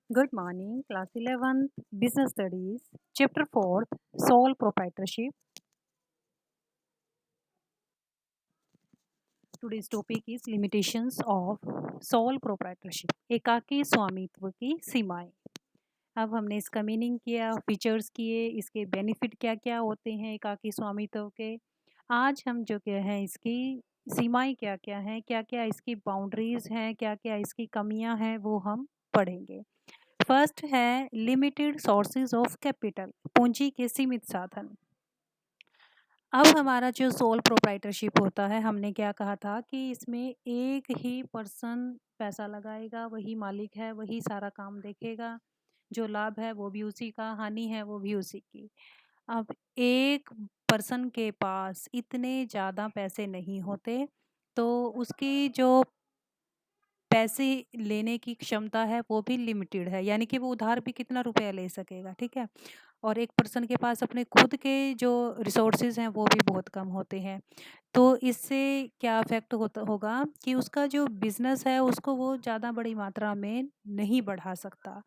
Good morning, class 11th, Business Studies, Chapter 4th, Sole Proprietorship. Today's topic is limitations of sole proprietorship. एकाकी स्वामित्व की सीमाएं. अब हमने इसका मीनिंग किया, फीचर्स किए, इसके बेनिफिट क्या क्या होते हैं एकाकी स्वामित्व के. आज हम जो क्या है इसकी सीमाएं क्या क्या हैं, क्या क्या इसकी बाउंड्रीज हैं, क्या क्या इसकी कमियां हैं, वो हम पढ़ेंगे. फर्स्ट है लिमिटेड सोर्सेज ऑफ कैपिटल, पूंजी के सीमित साधन. अब हमारा जो सोल प्रोप्राइटरशिप होता है, हमने क्या कहा था कि इसमें एक ही पर्सन पैसा लगाएगा, वही मालिक है, वही सारा काम देखेगा, जो लाभ है वो भी उसी का, हानि है वो भी उसी की. अब एक पर्सन के पास इतने ज़्यादा पैसे नहीं होते, तो उसकी जो पैसे लेने की क्षमता है वो भी लिमिटेड है, यानी कि वो उधार भी कितना रुपया ले सकेगा, ठीक है. और एक पर्सन के पास अपने खुद के जो रिसोर्सेज हैं वो भी बहुत कम होते हैं. तो इससे क्या इफेक्ट होता होगा कि उसका जो बिजनेस है उसको वो ज़्यादा बड़ी मात्रा में नहीं बढ़ा सकता.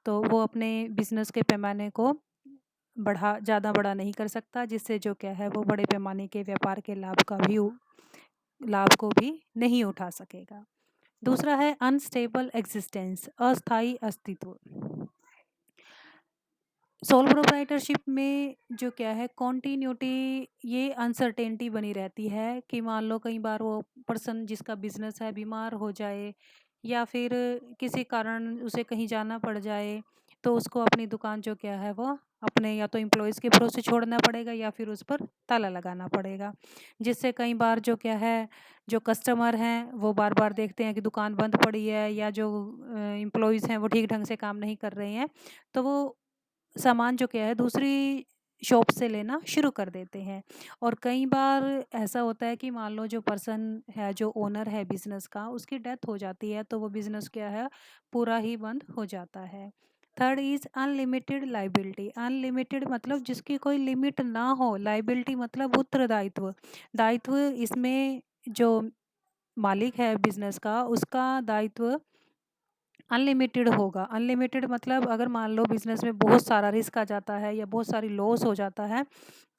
तो वो अपने बिजनेस के पैमाने को ज़्यादा बड़ा नहीं कर सकता, जिससे जो क्या है वो बड़े पैमाने के व्यापार के लाभ को भी नहीं उठा सकेगा. दूसरा है अनस्टेबल एग्जिस्टेंस, अस्थाई अस्तित्व. सोल प्रोप्राइटरशिप में जो क्या है कॉन्टिन्यूटी, ये अनसर्टेनिटी बनी रहती है कि मान लो कई बार वो पर्सन जिसका बिजनेस है बीमार हो जाए, या फिर किसी कारण उसे कहीं जाना पड़ जाए, तो उसको अपनी दुकान जो क्या है वो अपने या तो एम्प्लॉयज़ के भरोसे छोड़ना पड़ेगा या फिर उस पर ताला लगाना पड़ेगा. जिससे कई बार जो क्या है, जो कस्टमर हैं वो बार बार देखते हैं कि दुकान बंद पड़ी है, या जो एम्प्लॉयज़ हैं वो ठीक ढंग से काम नहीं कर रहे हैं, तो वो सामान जो क्या है दूसरी शॉप से लेना शुरू कर देते हैं. और कई बार ऐसा होता है कि मान लो जो पर्सन है, जो ओनर है बिजनेस का, उसकी डेथ हो जाती है, तो वो बिजनेस क्या है पूरा ही बंद हो जाता है. Third is unlimited liability. Unlimited मतलब जिसकी कोई लिमिट ना हो, लाइबिलिटी मतलब उत्तरदायित्व. दायित्व इसमें जो मालिक है बिजनेस का, उसका दायित्व अनलिमिटेड होगा. अनलिमिटेड मतलब अगर मान लो बिजनेस में बहुत सारा रिस्क आ जाता है या बहुत सारी लॉस हो जाता है,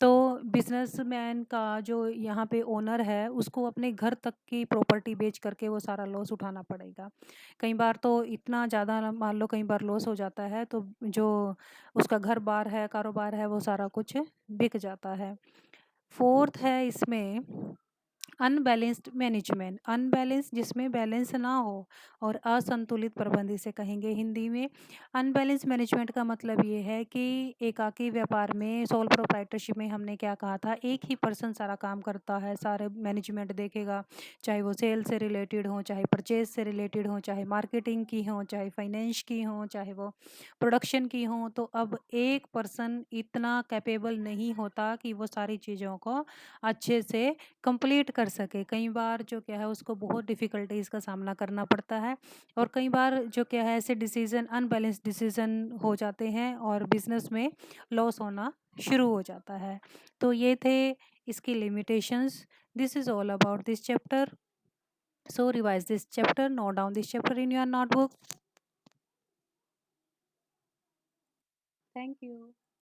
तो बिजनेसमैन का जो यहाँ पे ओनर है उसको अपने घर तक की प्रॉपर्टी बेच करके वो सारा लॉस उठाना पड़ेगा. कई बार तो इतना ज़्यादा मान लो कई बार लॉस हो जाता है, तो जो उसका घर बार है, कारोबार है, वो सारा कुछ बिक जाता है. फोर्थ है इसमें अनबैलेंस्ड मैनेजमेंट. अनबैलेंस जिसमें बैलेंस ना हो, और असंतुलित प्रबंध इसे कहेंगे हिंदी में. अनबैलेंस मैनेजमेंट का मतलब ये है कि एकाकी व्यापार में सोल प्रोप्राइटरशिप में हमने क्या कहा था, एक ही पर्सन सारा काम करता है, सारे मैनेजमेंट देखेगा, चाहे वो सेल से रिलेटेड हो, चाहे परचेज से रिलेटेड हो, चाहे मार्केटिंग की हो, चाहे फाइनेंस की हो, चाहे वो प्रोडक्शन की हो. तो अब एक पर्सन इतना कैपेबल नहीं होता कि वो सारी चीज़ों को अच्छे से कंप्लीट कर सके. कई बार जो क्या है उसको बहुत डिफ़िकल्टीज़ का सामना करना पड़ता है, और कई बार जो क्या है ऐसे डिसीज़न अनबैलेंस्ड डिसीज़न हो जाते हैं और बिज़नेस में लॉस होना शुरू हो जाता है. तो ये थे इसकी limitations. This is all about this chapter. So revise this chapter, note down this chapter in your notebook. Thank you.